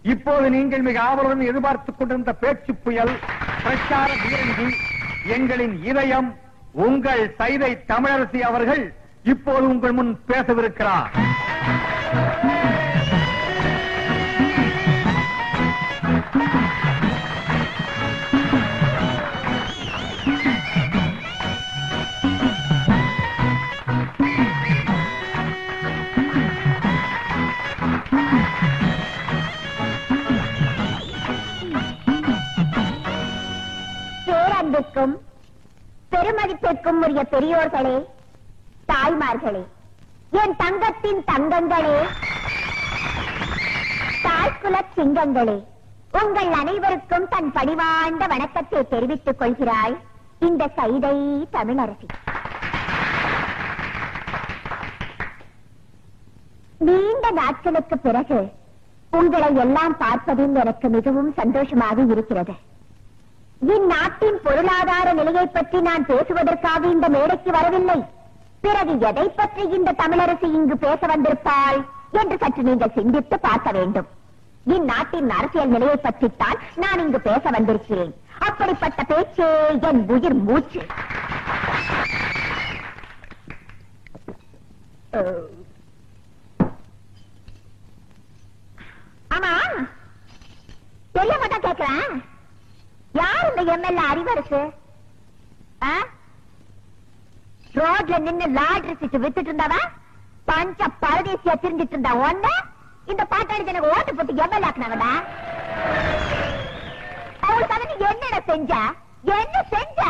இப்போது நீங்கள் மிக ஆவலுடன் எதிர்பார்த்துக் கொண்டிருந்த பேச்சு புயல் பிரச்சார வீரங்கி எங்களின் இதயம் உங்கள் சைதை தமிழரசி அவர்கள் இப்போது உங்கள் முன் பேசவிருக்கிறார். பேரன்புக்கும் பெருமதிப்பிற்கும் உரிய பெரியோர்களே, தாய்மார்களே, என் தங்கத்தின் தங்கங்களே, தாய்குல சிங்கங்களே, உங்கள் அனைவருக்கும் தன் பணிவாய்ந்த வணக்கத்தை தெரிவித்துக் கொள்கிறாய் இந்த சைதை தமிழரசி. நீண்ட நாட்களுக்கு பிறகு உங்களை எல்லாம் பார்ப்பதில் எனக்கு மிகவும் சந்தோஷமாக இருக்கிறது. இந்நாட்டின் பொருளாதார நிலையை பற்றி நான் பேசுவதற்காக இந்த மேடைக்கு வரவில்லை. பிறகு எதை பற்றி இந்த தமிழரசி இங்கு பேச வந்திருப்பாள் என்று சற்று நீங்கள் சிந்தித்து பார்க்க வேண்டும். இந்நாட்டின் அரசியல் நிலையை பற்றித்தான் நான் இங்கு பேச வந்திருக்கிறேன். அப்படிப்பட்ட பேச்சே என் உயிர் மூச்சு. ஆமா, தெரிய மாட்டா கேட்கிறேன், யார் இந்த எம்எல்ஏ அறிவரசு? ரோட்ல நின்னு லாட்ரி சீட்டு வித்துட்டு இருந்தாவா பஞ்ச பரதேசியா திரிஞ்சிட்டு இருந்தா ஒண்ணு இந்த பாட்டாளி எனக்கு ஓட்டு போட்டு எம்எல்ஏ ஆக்குனாங்கடா. அவளுக்காக நீ என்னடா செஞ்ச? என்ன செஞ்ச?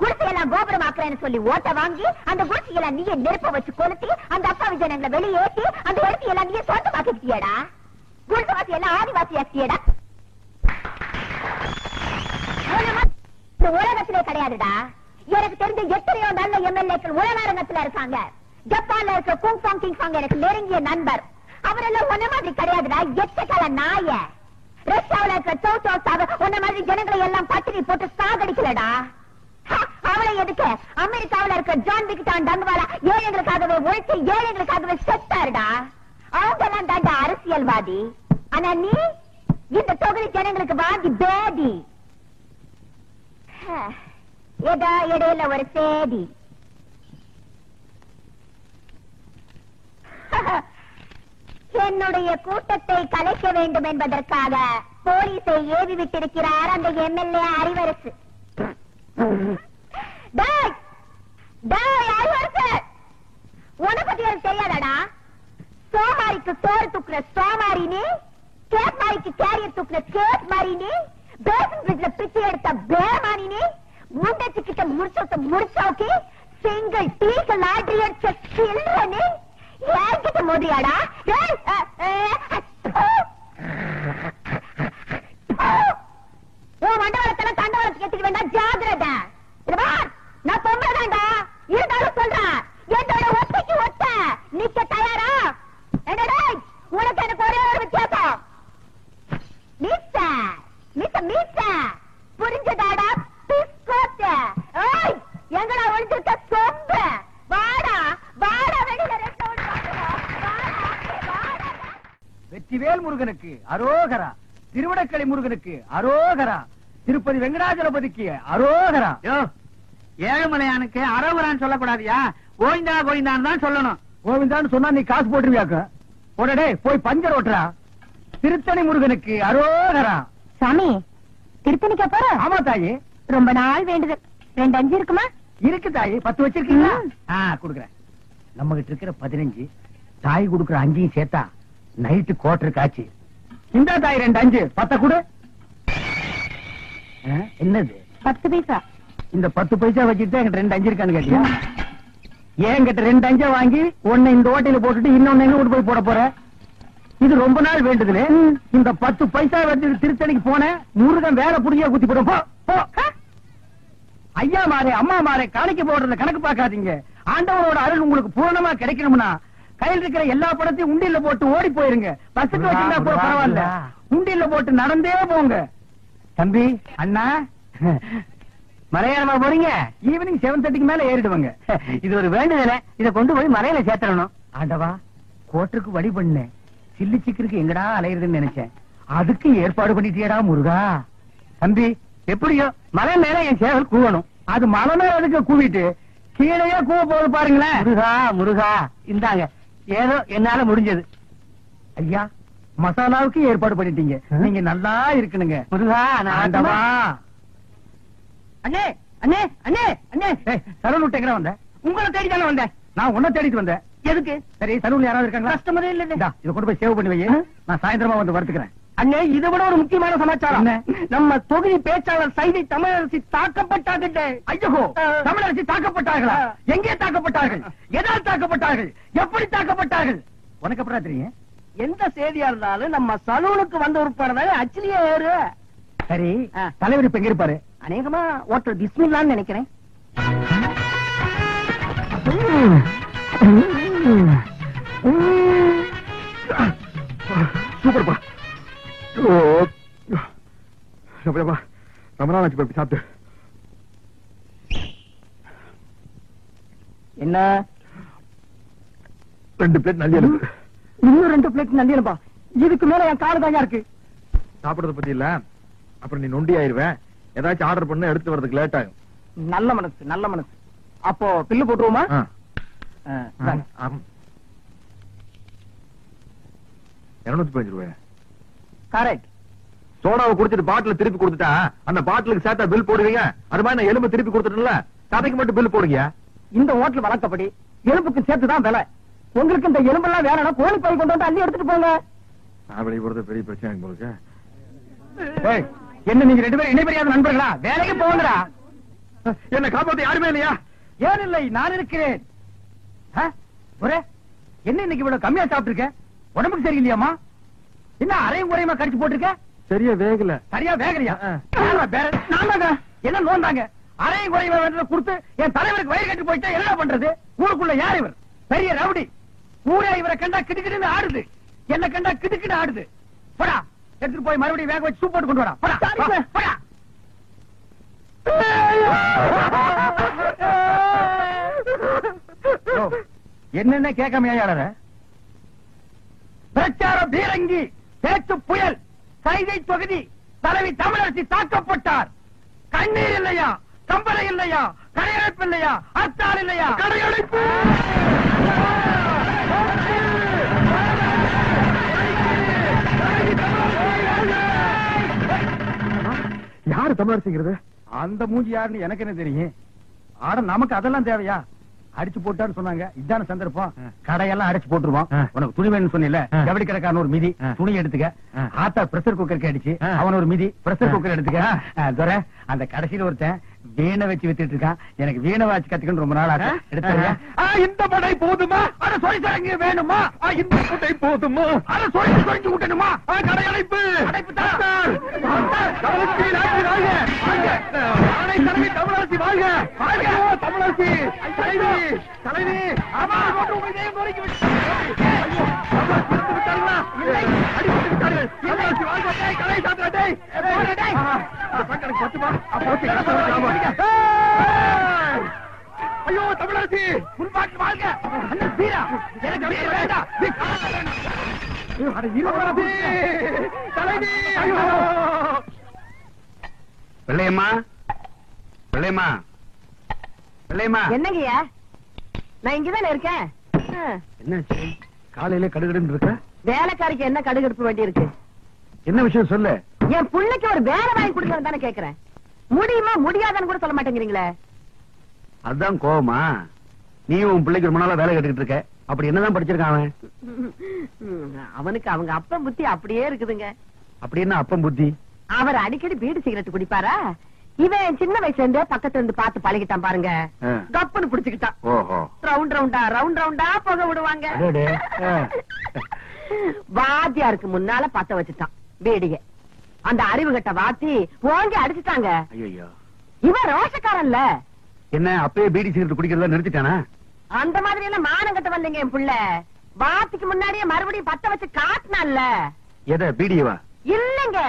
குடிசையெல்லாம் கோபுரம் ஆக்குறேன்னு சொல்லி ஓட்ட வாங்கி அந்த குடிசையெல்லாம் நீயே நெருப்ப வச்சு கொளுத்தி அந்த அப்பாவி ஜனங்களை வெளியேற்றி அந்த இடத்தையெல்லாம் நீயே சொந்தமாக்கிட்டியடா. குடிசைவாசி எல்லாம் ஆதிவாசி ஆக்கியடா. இந்த உலகத்திலே கிடையாதுடா. எனக்கு தெரிஞ்ச எத்தனையோ நல்ல எம்எல்ஏக்கள் உலகாரங்கத்துல இருக்காங்க. ஜப்பான்ல இருக்க குங்ஃபாங் கிங்ஃபாங் எனக்கு நெருங்கிய நண்பர். அவரெல்லாம் ஒன்ன மாதிரி கிடையாதுடா. எச்சக்கால நாய. ரஷ்யாவில இருக்க சௌசாவ ஒன்ன மாதிரி ஜனங்களை எல்லாம் பட்டினி போட்டு சாகடிக்கலடா. அவளை எதுக்கு? அமெரிக்காவில இருக்க ஜான் விக்டான் டங்குவாலா ஏழைகளுக்காகவே உழைச்சி ஏழைகளுக்காகவே செத்தாருடா. அவங்க எல்லாம் தாண்டா அரசியல்வாதி. ஆனா நீ இந்த தொகுதி ஜனங்களுக்கு வாதி பேதி. ஏதா இடையில ஒரு சேதி. என்னுடைய கூட்டத்தை கலைக்க வேண்டும் என்பதற்காக போலீஸை ஏவி விட்டிருக்கிறார் அந்த எம்எல்ஏ அறிவரசு. உன பத்தி எனக்கு தெரியாதாடா? சோமாரிக்கு சோறு தூக்குற சோமாரினி, கேப் மாரிக்கு கேரியர் தூக்குற கேப் மாரினி, பேசன் பிரிட்ஜ்ல பிச்சை எடுத்த பேமானினி, முண்டச்சு கிட்ட முடிச்சோக்கி சிங்கிள் டீக்கு லாட்ரி அடிச்ச சில்றனி ஏங்கிட்ட மோதியாடா. மண்டவளத்தெல்லாம் தண்டவளத்துக்கு எடுத்துக்க வேண்டாம், ஜாகிரதா. நான் பொம்பளைதான்டா, இருந்தாலும் சொல்றேன் என்னோட ஒத்தைக்கு ஒத்த நிக்க தயாரா? என்னடா உனக்கு எனக்கு ஒரே ஒரு வித்தியாசம். புரிஞ்சதாடா? எங்கடா ஒழிஞ்சிருக்க சொம்ப? வாடா வாடா, வெளியில வெற்றிவேல் முருகனுக்கு அரோகரா, திருவிடக்கலை முருகனுக்கு அரோகரா, திருப்பதி வெங்கடாஜலபதிக்கு அரோகரா. ஏழுமலையானுக்கு அரோகரான்னு சொல்லக்கூடாதியா, கோவிந்தா கோவிந்தான்னு தான் சொல்லணும். கோவிந்தான்னு சொன்னா நீ காசு போட்டுருவியாக்க. உடனே போய் பஞ்சர் ஓட்டுறா. திருத்தணி முருகனுக்கு அரோகரா. சாமி, திருத்தணிக்கா போற? ஆமா தாயி, ரொம்ப நாள் வேண்டுது. 2 5 இருக்குமா? இருக்கு தாயி. 10 வச்சிருக்கீங்களா? குடுக்குறேன். நம்ம கிட்ட இருக்கிற 15, தாய் குடுக்குற 5 சேர்த்தா நைட்டு கோட்டருக்கு ஆச்சு. இந்த தாய் 2 5 10 கொடு. என்னது 10 பைசா? இந்த 10 பைசா வச்சுட்டு என்கிட்ட 2 5 இருக்கான்னு கேட்டியா? என்கிட்ட 2 5 வாங்கி ஒன்னு இந்த ஓட்டையில போட்டுட்டு இன்னொன்னு எங்க போய் போட போற? இது ரொம்ப நாள் வேண்டுதுல. இந்த 10 பைசா வச்சு திருத்தணிக்கு போன முருகன் வேலை புடியா குத்தி போடும். ஐயா மாறே அம்மா மாறே காணிக்க போடுறத கணக்கு பார்க்காதீங்க. ஆண்டவரோட அருள் உங்களுக்கு பூரணமா கிடைக்கணும்னா கையில் இருக்கிற எல்லா படத்தையும் உண்டியல்ல போட்டு ஓடி போயிருங்க. பஸ்ஸுக்கு வச்சிருந்தா கூட பரவாயில்ல, உண்டியல்ல போட்டு நடந்தே போங்க. தம்பி, அண்ணா, மலையாளமா போறீங்க? ஈவினிங் 7:30க்கு மேல ஏறிடுவாங்க. இது ஒரு வேண்டுதல, இத கொண்டு போய் மலையில சேர்த்தணும். ஆண்டவா, கோட்டருக்கு வழி பண்ணு. சில்லி சிக்கருக்கு எங்கடா அலையுதுன்னு நினைச்சேன். அதுக்கு ஏற்பாடு பண்ணிட்டியடா முருகா. தம்பி, எப்படியோ மலை மேல என் சேவல் கூவணும். அது மலை மேல அதுக்கு கூவிட்டு கீழே கூவ போது பாருங்களேன். முருகா முருகா, இந்தாங்க ஏதோ என்னால முடிஞ்சது. ஐயா, மசாலாவுக்கு ஏற்பாடு பண்ணிட்டீங்க. நீங்க நல்லா இருக்கணுங்க. முருகா, ஆண்டவா. அண்ணே அண்ணே அண்ணே அண்ணே, சலூன் விட்டு எங்க வந்த? உங்களை தேடி தானே வந்தேன். நான் உன்னை தேடிட்டு வந்தேன். எதுக்கு? சரி, சலூன்ல யாராவது இருக்காங்களா? கஸ்டமரே இல்ல. இதை கொண்டு போய் சேவ் பண்ணி வை. நான் சாயந்தரமா வந்து வரத்துக்கிறேன். அண்ணே, இதை விட ஒரு முக்கியமான சமாச்சாரம். நம்ம தொகுதி பேச்சாளர் சைதை தமிழரசி தாக்கப்பட்டார்கள். ஐயோ, தமிழரசி தாக்கப்பட்டார்களா? எங்கே தாக்கப்பட்டார்கள்? எதால் தாக்கப்பட்டார்கள்? எப்படி தாக்கப்பட்டார்கள்? உனக்கு அப்புறம் தெரியும். எந்த செய்தியா இருந்தாலும் நம்ம சலூனுக்கு வந்த உட்பட அச்சிலேயே ஏறு. சரி, தலைவர் இப்ப எங்க இருப்பாரு? அநேகமா ஓட்டர் பிஸ்மில்லான்னு நினைக்கிறேன். சூப்பர்ப்பா. ரொம்ப நாள் ஆச்சு சாப்பிட்டு. என்ன 2 பிளேட் நல்லி இருக்கு. இன்னும் 2 பிளேட் நல்லி இருப்பா. இதுக்கு மேல என் காடு தாங்க இருக்கு. சாப்பிடறத பத்தி இல்ல, அப்புறம் நீ நொண்டி ஆயிருவேன். ஏதாச்சும் ஆர்டர் பண்ண எடுத்து வரதுக்கு லேட் ஆகும். நல்ல மனசு, நல்ல மனசு. அப்போ பில்லு போட்டுருவோமா? 215 ரூபாய். கரெக்ட். சோடாவை குடிச்சிட்டு பாட்டில் திருப்பி கொடுத்துட்டா அந்த பாட்டிலுக்கு சேர்த்தா பில் போடுவீங்க. அது மாதிரி நான் எலும்பு திருப்பி கொடுத்துட்டேன்ல, கதைக்கு மட்டும் பில் போடுங்க. இந்த ஹோட்டல் வழக்கப்படி எலும்புக்கு சேர்த்துதான் விலை. உங்களுக்கு இந்த எலும்பெல்லாம் வேணும்னா கோழி பை கொண்டு வந்து அள்ளி எடுத்துட்டு போங்க. நான் வெளியே போறது பெரிய பிரச்சனை உங்களுக்கு. என்ன நீங்க 2 பேரும் இணைபெரியாத நண்பர்களா? வேலைக்கு போங்கடா. என்ன காப்பாத்த யாருமே இல்லையா? ஏன் இல்லை, நான் இருக்கிறேன். என்ன இன்னைக்கு இவ்வளவு கம்மியா சாப்பிட்டுருக்க? உடம்புக்கு சரியில்லையாமா? என்ன அரையும் குறையுமா கடிச்சு போட்டிருக்க? சரியா வேகல. சரியா வேகலையா? என்ன நோந்தாங்க? அரையும் குறையுமா கொடுத்து என் தலைவருக்கு வயிறு கட்டி போயிட்டா என்ன பண்றது? ஊருக்குள்ள யார் இவர்? பெரிய ரவுடி. ஊரே இவரை கண்டா கிடுக்கிட்டு ஆடுது. என்ன கண்டா கிடுக்கிட்டு ஆடுது. போடா, எடுத்துட்டு போய் மறுபடியும் வேக வச்சு சூப் போட்டு கொண்டு வரா. போடா. என்னென்ன கேட்காம பிரச்சார பீரங்கி, பேச்சு புயல், சைதை தொகுதி தலைவி தமிழரசி தாக்கப்பட்டார். கண்ணீர் இல்லையா? கம்பளை இல்லையா? கடையடைப்பு இல்லையா? அர்த்தால் இல்லையா? கடையடைப்பு. யாரு தமிழரசிங்கிறது? அந்த மூஞ்சி யாருன்னு எனக்கு என்ன தெரியும்? ஆட நமக்கு அதெல்லாம் தேவையா? அடிச்சு போட்டான்னு சொன்னாங்க. இதான சந்தர்ப்பம். கடையெல்லாம் அடிச்சு போட்டுருவோம். உனக்கு துணி வேணும்னு சொன்னில, ஜவுளி கடைக்காரன் ஒரு மிதி துணி எடுத்துக்க. ஆத்தா பிரஷர் குக்கருக்கு அடிச்சு அவன் ஒரு மிதி பிரஷர் குக்கர் எடுத்துக்க. அந்த கடைசியில ஒருத்தன் வீணை வச்சு வித்துட்டு இருக்கான். எனக்கு வீணை வாட்சி கத்துக்கணும் ரொம்ப நாள் ஆச்சு. எடுத்து இந்த படை போதுமா? அதை சொல்லி வேணுமா? இந்த படை போதுமா? அதை சொல்லி விட்டணுமா? கடையடைப்பு தமிழரசி வாழ்க. தமிழரசி தலைவி ஐயோ தமிழரசி முன்பாட்டு வாழ்க. தலைவி பிள்ளையம்மா, பிள்ளையம்மா, பிள்ளையம்மா. என்னங்கய்யா, நான் இங்கதானே இருக்கேன். என்ன காலையில கடுகடுன்னு இருக்க? வேலைக்காரிக்கு என்ன கடுகு எடுக்க வேண்டி இருக்கு? என்ன விஷயம் சொல்லு. என் பிள்ளைக்கு ஒரு வேலை வாங்கி கொடுக்கணும் தானே கேக்குறேன். முடியுமா முடியாதான்னு கூட சொல்ல மாட்டேங்கிறீங்களே. அதுதான் கோவமா? நீ உன் பிள்ளைக்கு ரொம்ப நாளா வேலை கட்டுக்கிட்டு இருக்க. அப்படி என்னதான் படிச்சிருக்கான் அவன்? அவனுக்கு அவங்க அப்பா புத்தி அப்படியே இருக்குதுங்க. அப்படி என்ன அப்பம் புத்தி? அவர் அடிக்கடி பீடி சிகரெட் குடிப்பாரா? இவன் சின்ன வயசுல இருந்தே பக்கத்துல இருந்து பார்த்து பழகிட்டான் பாருங்க. கப்புன்னு புடிச்சுக்கிட்டான். ரவுண்ட் ரவுண்டா புகை விடுவாங்க. வாத்தியாருக்கு முன்னால பத்த வச்சுட்டான் பீடிய. அந்த அறிவு கட்ட வாத்தி ஓங்கி அடிச்சுட்டாங்க. இவன் ரோஷக்காரன்ல. என்ன அப்பயே பீடி சிகரெட் குடிக்கிறதா நிறுத்திட்டானா? அந்த மாதிரி எல்லாம் மானம் கட்ட வந்தீங்க என் புள்ள. வாத்திக்கு முன்னாடியே மறுபடியும் பத்த வச்சு காட்டினான்ல. எதை பீடியவா? இல்லங்க,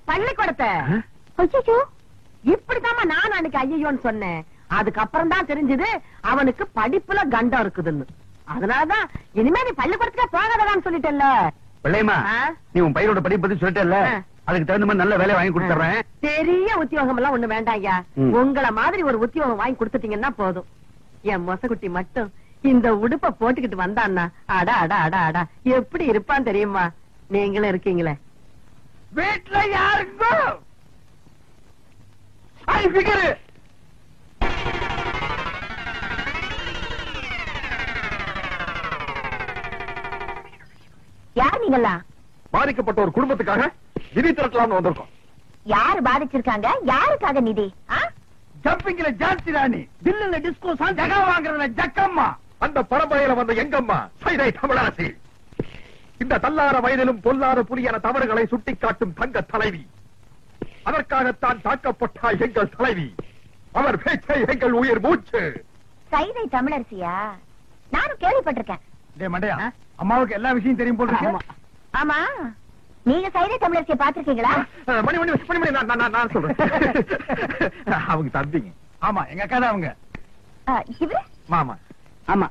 பள்ளிக்கூடத்தை. ஐயோ, இப்படித்தாமா நான் அன்னைக்கு ஐயோன்னு சொன்னேன். அதுக்கப்புறம் தான் தெரிஞ்சது அவனுக்கு படிப்புல கண்டம் இருக்குதுன்னு. அதனாலதான் இனிமே நீ பள்ளிக்கூடத்துக்கே போகாததான்னு சொல்லிட்டேன்ல. வெள்ளையம்மா, நீ உன் பையனோட படிப்பு பத்தி சொல்லிட்டல, அதுக்கு தகுந்த மாதிரி நல்ல வேலையை வாங்கி கொடுத்துறேன். பெரிய உத்தியோகம் எல்லாம் ஒண்ணு வேண்டாங்க. உங்களை மாதிரி ஒரு உத்தியோகம் வாங்கி கொடுத்துட்டீங்கன்னா போதும். என் மொசக்குட்டி மட்டும் இந்த உடுப்ப போட்டுக்கிட்டு வந்தான்னா அடா அடா அடா அடா எப்படி இருப்பான்னு தெரியுமா? நீங்களும் இருக்கீங்களே. வீட்டுல யாருக்கும் யார் நீங்களா? பாதிக்கப்பட்ட ஒரு குடும்பத்துக்காக நிதி திரட்டலாம்னு வந்திருக்கோம். யாரு பாதிச்சிருக்காங்க? யாருக்காக நிதி? ஜம்பிங்ல ஜான்சி ராணி, தில்லுல டிஸ்கோ ஜகா வாங்குறதுல ஜக்கம்மா, அந்த பரம்பரையில வந்த எங்கம்மா சைதை தமிழரசி. இந்த தள்ளார வயதிலும் பொல்லாத புலியான தவறுகளை சுட்டிக்காட்டும் தங்க தலைவி. அதற்காகத்தான் தாக்கப்பட்டால் எங்கள் தலைவி. அவர் பேச்சை எங்கள் உயிர் மூச்சு. சைதை தமிழரசியா? நானும் கேள்விப்பட்டிருக்கேன். மண்டையா, அம்மாவுக்கு எல்லா விஷயம் தெரியும் போல இருக்கு. ஆமா, நீங்க சைதை தமிழரசியை பாத்திருக்கீங்களா? மணி மணி மணி மணி நான் சொல்றேன். அவங்க தம்பிங்க. ஆமா, எங்க அக்கா தான் அவங்க. இவரு மாமா. ஆமா.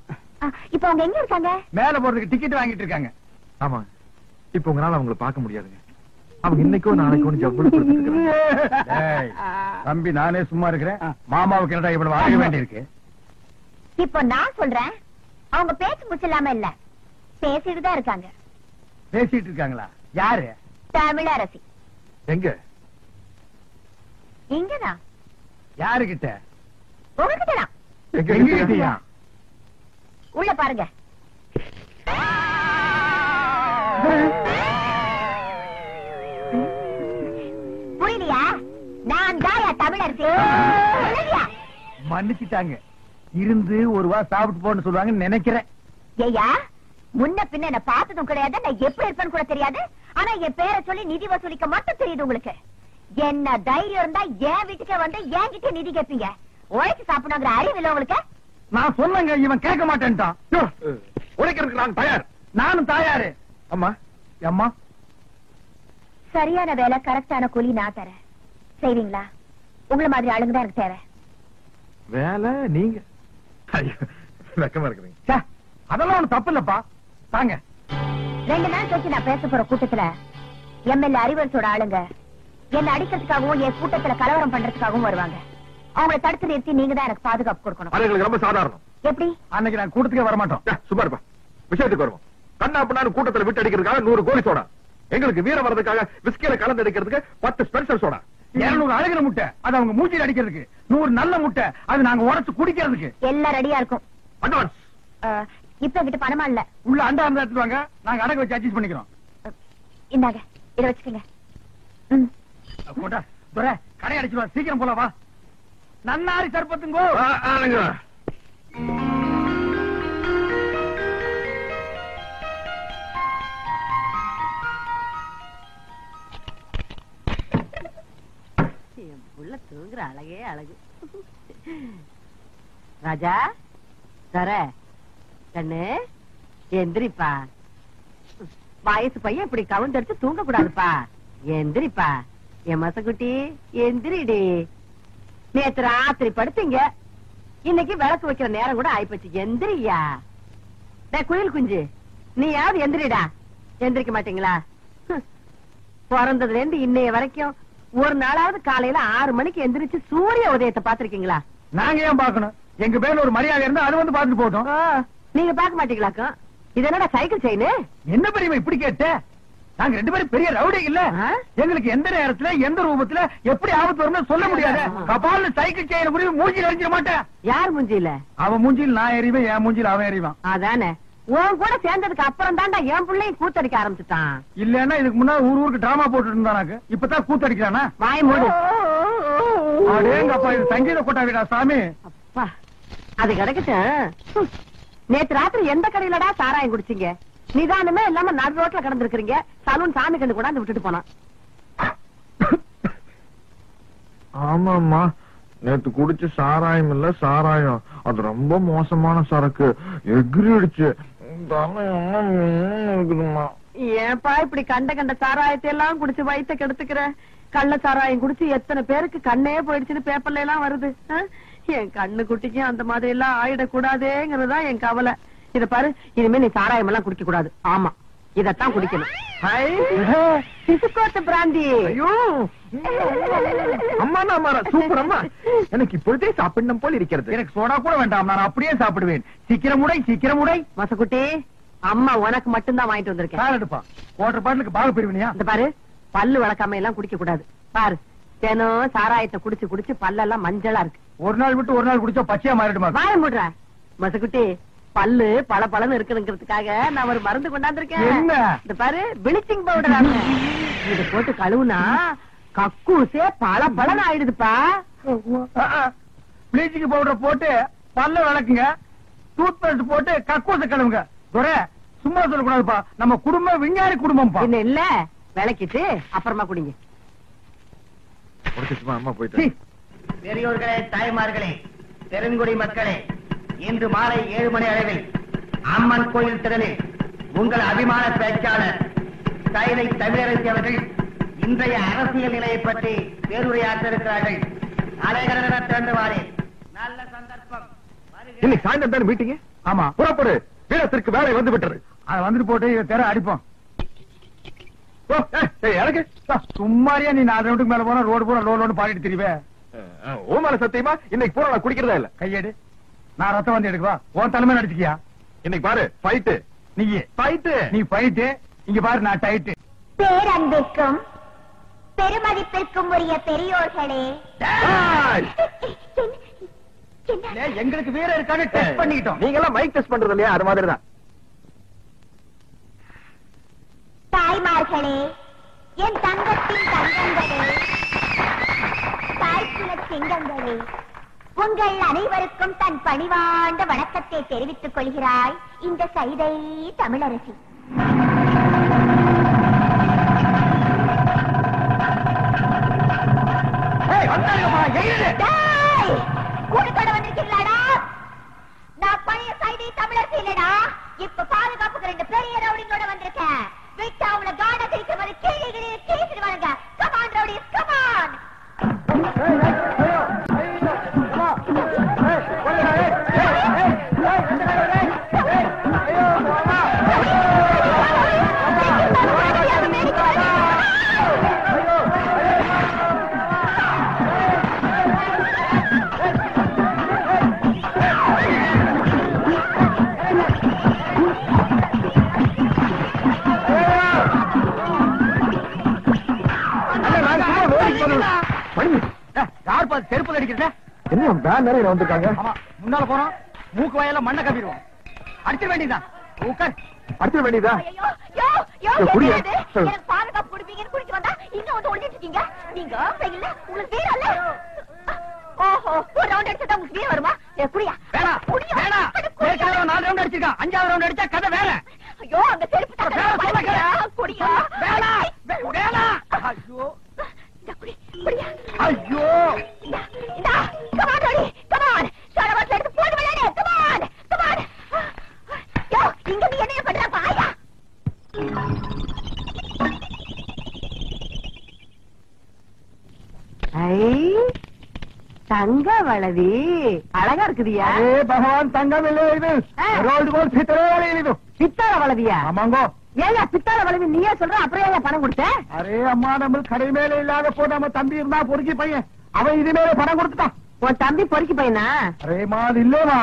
இப்ப அவங்க எங்க இருக்காங்க? மேல போறதுக்கு டிக்கெட் வாங்கிட்டு இருக்காங்க. ஆமா, இப்ப உங்களால அவங்களை பார்க்க முடியாதுங்க. அவங்க இன்னைக்கோ நாளைக்கோ ஜவ்வளவு கொடுத்துருக்காங்க. தம்பி, நானே சும்மா இருக்கிறேன். மாமாவுக்கு என்னடா இவ்வளவு வாங்க வேண்டி இருக்கு? இப்ப நான் சொல்றேன், அவங்க பேச்சு முச்சில்லாம இல்ல, பேசிட்டு தான் இருக்காங்க. பேசிட்டு இருக்காங்களா? யாரு? தமிழரசி. எங்க? இங்கதான். யாருகிட்ட? உங்ககிட்டதான். எங்ககிட்டயா? உள்ள பாருங்க. புரியலையா? நான் தாயா தமிழரசி. மன்னிச்சுட்டாங்க. இருந்து ஒரு வா சாப்பிட்டு போன்னு சொல்லுவாங்கன்னு நினைக்கிறேன். ஏயா, முன்ன பின்ன என்ன பார்த்ததும் கிடையாது, நான் எப்படி இருப்பேன்னு கூட தெரியாது. ஆனா என் பேரை சொல்லி நிதி வசூலிக்க மட்டும் தெரியுது உங்களுக்கு. என்ன தைரியம் இருந்தா என் வீட்டுக்கே வந்து என்கிட்ட நிதி கேட்பீங்க. உழைச்சு சாப்பிடணுங்கிற அறிவு இல்ல உங்களுக்கு? நான் சொன்னங்க, இவன் கேட்க மாட்டேன்ட்டான். உழைக்கிறதுக்கு நான் தயார். நானும் தயாரு. அம்மா, அம்மா, சரியான வேலை, கரெக்டான கூலி நான் தரேன். செய்வீங்களா? உங்களை மாதிரி ஆளுங்க தான் எனக்கு தேவை. வேலை நீங்க வெக்கமா இருக்கிறீங்க. அதெல்லாம் ஒண்ணு தப்பு இல்லப்பா. தாங்க. 2 நாள் கழிச்சு நான் பேச போற கூட்டத்துல எம்எல்ஏ அறிவரசோட ஆளுங்க என்ன அடிக்கிறதுக்காகவும் என் கூட்டத்துல கலவரம் பண்றதுக்காகவும் வருவாங்க. அவங்களை தடுத்து நிறுத்தி நீங்க தான் எனக்கு பாதுகாப்பு கொடுக்கணும். அது எங்களுக்கு ரொம்ப சாதாரணம். எப்படி? அன்னைக்கு நான் கூட்டத்துக்கே வரமாட்டோம். சும்மா இருப்பா. விஷயத்துக்கு வருவோம். கண்ணா பண்ணாரு கூட்டத்துல விட்டு அடிக்கிறதுக்காக 100 கோழி சோடா, எங்களுக்கு வீரம் வர்றதுக்காக விஸ்கில கலந்து அடிக்கிறதுக்கு 10 ஸ்பெஷல் சோடா, 200 அழகிற முட்டை அது அவங்க மூச்சில் அடிக்கிறதுக்கு, 100 நல்ல முட்டை அது நாங்க உடைச்சு குடிக்கிறதுக்கு. எல்லாம் ரெடியா இருக்கும். அட்வான்ஸ். இப்ப கிட்ட பணமா இல்ல. உள்ள அண்டா இருந்தா எடுத்துவாங்க, நாங்க அடகு வச்சு அட்ஜஸ்ட் பண்ணிக்கிறோம். இந்தாங்க, இத வச்சுக்கங்க. போட்டா துரை கடை அடிச்சுவா, சீக்கிரம் போல வா. நன்னாரி சர்பத்துங்கோ. என் புள்ள தூங்குற அழகே அழகு. ராஜா, தர கண்ணு எந்திரிப்பா. வயசு பையன் இப்படி கவுண்ட் எடுத்து தூங்க கூடாதுப்பா. எந்திரிப்பா என் மசக்குட்டி, எந்திரிடி. நேத்து ராத்திரி படுத்தீங்க, இன்னைக்கு விளக்கு வைக்கிற நேரம் கூட ஆயிப்போச்சு. எந்திரியா குயில் குஞ்சு, நீ யாவது எந்திரிடா. எந்திரிக்க மாட்டீங்களா? பிறந்ததுல இருந்து இன்னைய வரைக்கும் ஒரு நாளாவது காலையில 6 மணிக்கு எந்திரிச்சு சூரிய உதயத்தை பாத்திருக்கீங்களா? நாங்க ஏன் பாக்கணும்? எங்க பேர்ல ஒரு மரியாதை இருந்தா அது வந்து பாத்துட்டு போட்டோம். நீங்க பாக்க மாட்டீங்களாக்கும்? இது என்னடா சைக்கிள் செயின்? என்ன பெரியமா இப்படி கேட்ட? நாங்க 2 பேரும் பெரிய ரவுடி இல்ல. எங்களுக்கு எந்த நேரத்துல எந்த ரூபத்துல எப்படி ஆபத்து வரும்னு சொல்ல முடியாது. கபால்னு சைக்கிள் செயின் புரிய மூஞ்சில எரிஞ்சிட மாட்டேன். யார் மூஞ்சில? அவன் மூஞ்சில் நான் எறிவேன், என் மூஞ்சில் அவன் எறிவான். அதானே, உன் கூட சேர்ந்ததுக்கு அப்புறம் தான்டா என் பிள்ளையும் கூத்தடிக்க ஆரம்பிச்சுட்டான். இல்லன்னா இதுக்கு முன்னாடி ஊருக்கு டிராமா போட்டு இருந்தானாக்கு, இப்பதான் கூத்தடிக்கிறானா? வாய் மூடு. அடேங்கப்பா, இது சங்கீத கொட்டாவிடா சாமி. அப்பா, அது கிடைக்கட்டும். நேத்து ராத்திரி எந்த கடையிலடா சாராயம் குடிச்சீங்க? நிதானமே இல்லாம நடு ரோட்ல கிடந்திருக்கீங்க. சலூன் சாமி கண்டு கூட விட்டுட்டு போனான். ஆமாம்மா, நேத்து குடிச்ச சாராயம் இல்ல சாராயம், அது ரொம்ப மோசமான சரக்கு, எகிரிடுச்சு. ஏன்பா இப்படி கண்ட கண்ட சாராயத்தை எல்லாம் குடிச்சு வயிற்ற கெடுத்துக்கிற? கள்ள சாராயம் குடிச்சு எத்தனை பேருக்கு கண்ணே போயிடுச்சுன்னு பேப்பர்ல எல்லாம் வருது. என் கண்ணு குட்டிக்கும் அந்த மாதிரி எல்லாம் ஆயிடக்கூடாதேங்கிறதுதான் என் கவலை. இத பாரு, இனிமே நீ சாராயம் எல்லாம் குடிக்க கூடாது. ஆமா, இதத்தான் குடிக்கணும். சிசுக்கோத்து பிராந்தி. ஐயோ அம்மா சூப்பர் அம்மா. எனக்கு இப்பொழுதே சாப்பிடணும் போல் இருக்கிறது. எனக்கு சோடா கூட வேண்டாம், நான் அப்படியே சாப்பிடுவேன். சீக்கிரம் உடை. மசக்குட்டி, அம்மா உனக்கு மட்டும்தான் வாங்கிட்டு வந்திருக்கேன். சார் எடுப்பா, வாட்டர் பாட்டிலுக்கு பாக பிரிவினியா? இந்த பாரு, பல்லு வளர்க்காம எல்லாம் குடிக்க கூடாது. பாரு, தினம் சாராயத்தை குடிச்சு குடிச்சு பல்லெல்லாம் மஞ்சளா இருக்கு. ஒரு நாள் விட்டு ஒரு நாள் குடிச்சா பச்சையா மாறிடுமா? வாய மூடுற மசக்குட்டி. பல்லு பல பலன்னு இருக்குங்கிறதுக்காக நான் ஒரு மருந்து கொண்டாந்துருக்கேன். என்ன? இந்த பாரு, பிளீச்சிங் பவுடர். இத போட்டு கழுவுனா கக்கூசே பல பலன் ஆயிடுதுப்பா. பிளீச்சிங் பவுடர் போட்டு பல்ல விளக்குங்க, டூத் பேஸ்ட் போட்டு கக்கூச கழுவுங்க. துரை, சும்மா சொல்லக்கூடாதுப்பா, நம்ம குடும்பம் விஞ்ஞானி குடும்பம். என்ன இல்ல, விளக்கிட்டு அப்புறமா குடிங்க. அம்மா போயிட்டு. பெரியோர்களே, தாய்மார்களே, பெருங்குடி மக்களே, இன்று மாலை 7 மணி அளவில் அம்மன் கோயில் திடலில் உங்கள் அபிமான பேச்சாளர் சைதை தமிழரசி அவர்கள் இன்றைய அரசியல் நிலையை பற்றி பேருரையாற்ற இருக்கிறார்கள். அலைகடன திறந்துவாரே, நல்ல சந்தர்ப்பம். இன்னைக்கு சாயந்தரம் தானே மீட்டிங்? ஆமா, புறப்படு, வீரத்திற்கு வேலை வந்து விட்டது. அதை வந்துட்டு போட்டு இதை தெர அடிப்போம். எனக்கு சும்மாரியா நீ 4 ரவுண்டுக்கு மேல போனா ரோடு பூரா லோடு பாடிட்டு தெரியுவே. ஓமால சத்தியமா இன்னைக்கு பூரா நான் குடிக்கிறதா இல்ல. கையேடு, நான் ரத்தம் வந்து எடுக்குவா. உன் தலைமை நடிச்சுக்கியா? இன்னைக்கு பாரு, ஃபைட்டு. நீ ஃபைட்டு. நீ ஃபைட்டு, இங்க பாரு நான் டைட்டு. பேரன்பிற்கும் பெருமதிப்பிற்கும் உரிய பெரியோர்களே, எங்களுக்கு வீர இருக்கான்னு டெஸ்ட் பண்ணிக்கிட்டோம். நீங்க எல்லாம் மைக் டெஸ்ட் பண்றது இல்லையா? அது மாதிரிதான். தாய்மார்களே, என் தங்கத்தின் தங்கங்களே, தாய்க்குல சிங்கங்களே, உங்கள் அனைவருக்கும் தன் பணிவாண்ட வணக்கத்தை தெரிவித்துக் கொள்கிறாய் இந்த சைதை தமிழரசி. கூட்டத்தோட வந்திருக்கீங்களாடா? நான் பழைய சைதை தமிழரசி இல்லடா, இப்ப பாதுகாப்புக்கு 2 பெரிய ரவுடிங்களோட வந்திருக்கேன். விட்டு அவங்கள காட திரிக்கும் போது கீழே கேசிடுவானுங்க. Come on rowdies, come on. செருப்பு அடிக்கிறேன். என்ன பேன் நிறைய வந்திருக்காங்க? ஆமா, முன்னால போறோம், மூக்கு வாயில மண்ணை கப்பிடுவோம். அடிச்ச வேண்டியதான். அடிச்ச வேண்டியதா? எனக்கு பாதுகாப்பு கொடுப்பீங்கன்னு குடிச்சு வந்தா இங்க வந்து ஒழிச்சிட்டு இருக்கீங்க. நீங்க இல்ல, உங்களுக்கு வீர இல்ல. ஓஹோ, ஒரு ரவுண்ட் அடிச்சா உங்களுக்கு வீர வருமா? குடியா? வேணாம், வேணாம். 4 ரவுண்ட் அடிச்சிருக்கான், 5வது ரவுண்ட் அடிச்சா கதை வேற. ஐயோ, அந்த செருப்பு குடியா? வேணாம், வேணாம். ஐயோ, ஐயோ, இங்க நீ என்ன பண்ற பாயா? தங்க வளவி அழகா இருக்குதியா? பகவான் தங்கம் இல்லை, இது ரோல்டு கோல் பித்தளை இது. பித்தாள வளவியா? ஆமாங்கோ. ஏயா பித்தாள வளவி நீயே சொல்ற, அப்புறம் ஏன் பணம் கொடுத்த? அரே அம்மா, நம்ம கடை மேல இல்லாத போது நம்ம தம்பி இருந்தா பொறுக்கி பையன், அவன் இது மேல பணம் கொடுத்துட்டான். உன் தம்பி பொறுக்கி பையனா? அரேமா, அது இல்லமா.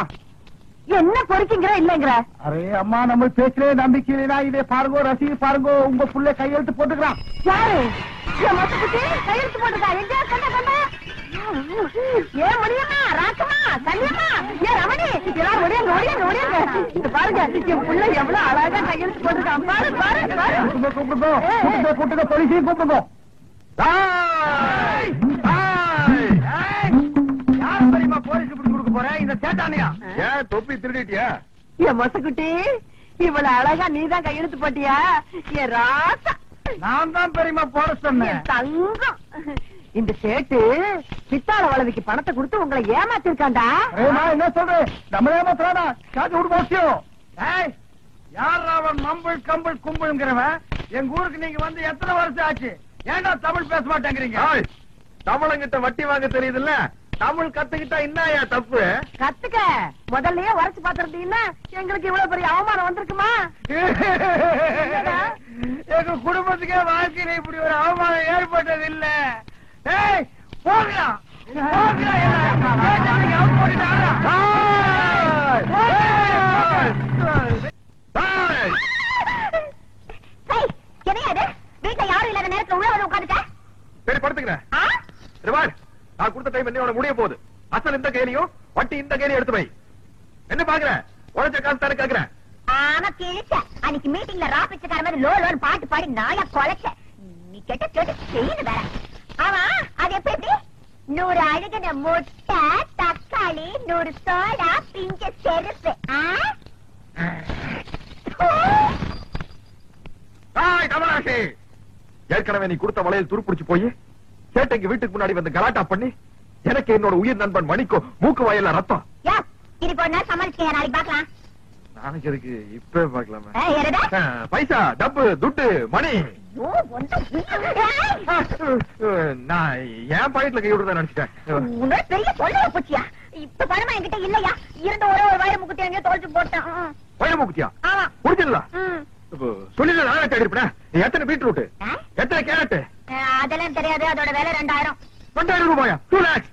என்ன பொறுக்கிங்கிற இல்லங்கிற? அரே அம்மா, நம்ம பேச்சிலே நம்பிக்கை இல்லைனா இதே பாருங்கோ, ரசீது பாருங்கோ, உங்க புள்ள கையெழுத்து போட்டுக்கிறான். யாரு? கையெழுத்து போட்டுக்கா? எங்க கண்ணா? ஏன் முடியுமா? ராக்கமா, கல்யாணமா, ஏன் ரமணி, எல்லாரும் ஒடியாங்க. பாருங்க, என் புள்ள எவ்வளவு அழகா கையெழுத்து போட்டுருக்கான். பாரு பாரு பாரு. கூட்டுங்க, போலீஸையும் கூப்பிடுங்க. யார் தெரியுமா போலீஸ் கொடுக்க போறேன்? இந்த சேட்டானியா? ஏன் தொப்பி திருடிட்டியா? என் மொசக்குட்டி, இவ்வளவு அழகா நீதான் கையெழுத்து போட்டியா? என் ராசா, நான் தான் பெரியமா போட சொன்னேன். என் தங்கம். இந்த சேட்டு பித்தாள வளவிக்கு பணத்தை கொடுத்து உங்களை ஏமாத்திருக்காண்டா. என்ன சொல்றேன்? நம்ம ஏமாத்துறானா? காது விடு போசியோ. யார் அவன் மம்பிள் கம்பிள் கும்பிள்ங்கிறவன்? எங்க ஊருக்கு நீங்க வந்து எத்தனை வருஷம் ஆச்சு? ஏன்டா தமிழ் பேச மாட்டேங்கிறீங்க? தமிழங்கிட்ட வட்டி வாங்க தெரியுதுல்ல, தமிழ் கத்துக்கிட்டா என்னயா தப்பு? கத்துக்க. முதல்லயே உரைச்சு பாத்துருந்தீங்கன்னா எங்களுக்கு இவ்வளவு பெரிய அவமானம் வந்திருக்குமா? எங்க குடும்பத்துக்கே வாழ்க்கையில இப்படி ஒரு அவமானம் ஏற்பட்டது இல்ல. போகலாம் என்னையாது வீட்டுல யாரும் இல்லாத நேரத்துல உள்ள வந்து உட்காந்துட்ட. சரி படுத்துக்கிறேன். நான் கொடுத்த டைம் என்ன முடிய போகுது. அசல் இந்த கையிலையும் வட்டி இந்த கையிலையும் எடுத்து வை. என்ன பாக்குறேன்? உழைச்ச காசு தானே கேக்குறேன். ஆமா கிழிச்ச. அன்னைக்கு மீட்டிங்ல ராபிச்சக்கார மாதிரி லோ லோன் பாட்டு பாடி நாயா கொலைச்ச. நீ கேட்ட கேட்டு செய்யணும் வேற. ஆமா அது எப்படி? 100 அழுகின முட்டை, தக்காளி, 100 சோடா, பிஞ்ச செருப்பு. கமலாஷி, ஏற்கனவே நீ கொடுத்த வளையல் துருப்பிடிச்சு போய் சேட்டைக்கு வீட்டுக்கு முன்னாடி வந்து கலாட்டா பண்ணி எனக்கு என்னோட உயிர் நண்பன் மணிக்கோ மூக்கு வாயில ரத்தம். இதுக்கு ஒரு நாள் சமாளிச்சு நாளைக்கு பாக்கலாம். நாளைக்கு இருக்கு, இப்ப பாக்கலாமா? என்னடா பைசா, டப்பு, துட்டு, மணி. நான் என் பாக்கெட்ல கை விடுறதா நினைச்சிட்டேன். உன்னோட பெரிய சொல்ல போச்சியா? இப்ப பணமா என்கிட்ட இல்லையா? இருந்த ஒரே ஒரு வயிறு முக்குத்தி எங்கேயோ தொலைச்சு போட்டேன். வயிறு முக்குத்தியா? ஆமா. முடிச்சிடல. சொல்லில நானே தேடி இருப்பேன். எத்தனை பீட்ரூட், எத்தனை கேரட்? அதெல்லாம் தெரியாது. அதோட விலை 2000. 2000 ரூபாயா? 2 lakhs.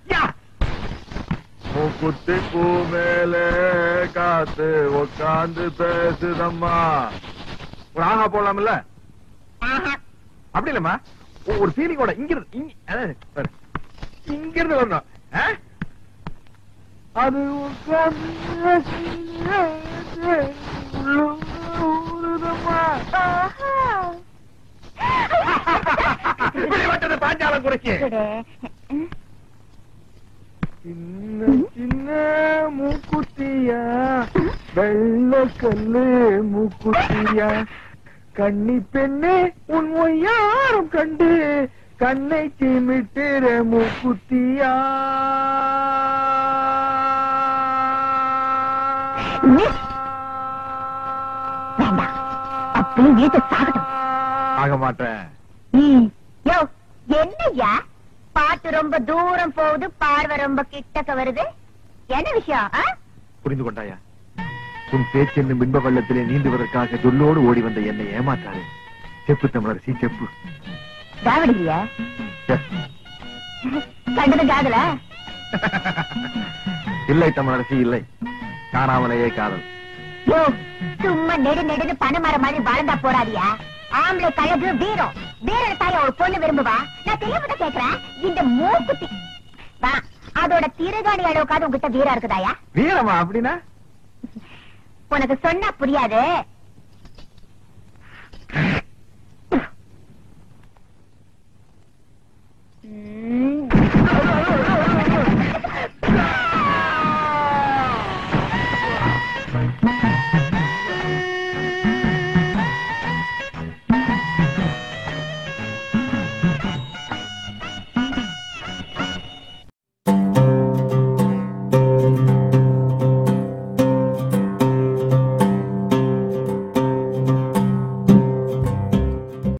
மூக்குத்தி பூ மேல காத்து உட்காந்து பேசுதம்மா. ஒரு ஆஹா போடலாம்ல? அப்படி இல்லம்மா, ஒரு ஃபீலிங்கோட இங்கிருந்து வரணும். அது பாஞ்சாலம் குறைச்சு சின்ன சின்ன மூக்குத்தியா, வெள்ள கல்லு மூக்குத்தியா, கண்ணி பெண்ணே உன் யாரும் கண்டு கண்ணை சிமிட்டுற மூக்குத்தியா. அப்படியே வீட்டு சாகட்டும். ஆக மாட்டேன். என்னையா பாட்டு ரொம்ப தூரம் போகுது, பார்வை ரொம்ப கிட்டக்க வருது. என்ன விஷயம்? புரிந்து கொண்டாயா? உன் பேச்சு என்னும் பின்ப வெள்ளத்திலே நீந்துவதற்காக சொல்லோடு ஓடி வந்த என்னை ஏமாத்தாரு. செப்பு தமிழரசி, செப்பு. தாவடியா கண்டது காதல? இல்லை தமிழரசி, இல்லை. காணாமலேயே காதல். சும்மா நெடு நெடுன்னு பணமர மாதிரி வளர்ந்தா போறாதியா? ஆம்பளை கழகு வீரம். வேற தாய ஒரு பொண்ணு விரும்புவா? நான் தெளிவுட கேக்குறேன். இந்த மூக்குத்தி அதோட திருகாணி அளவுக்காவது உங்ககிட்ட வீரம் இருக்குதாயா? வீரமா அப்படின்னா? உனக்கு சொன்னா புரியாது.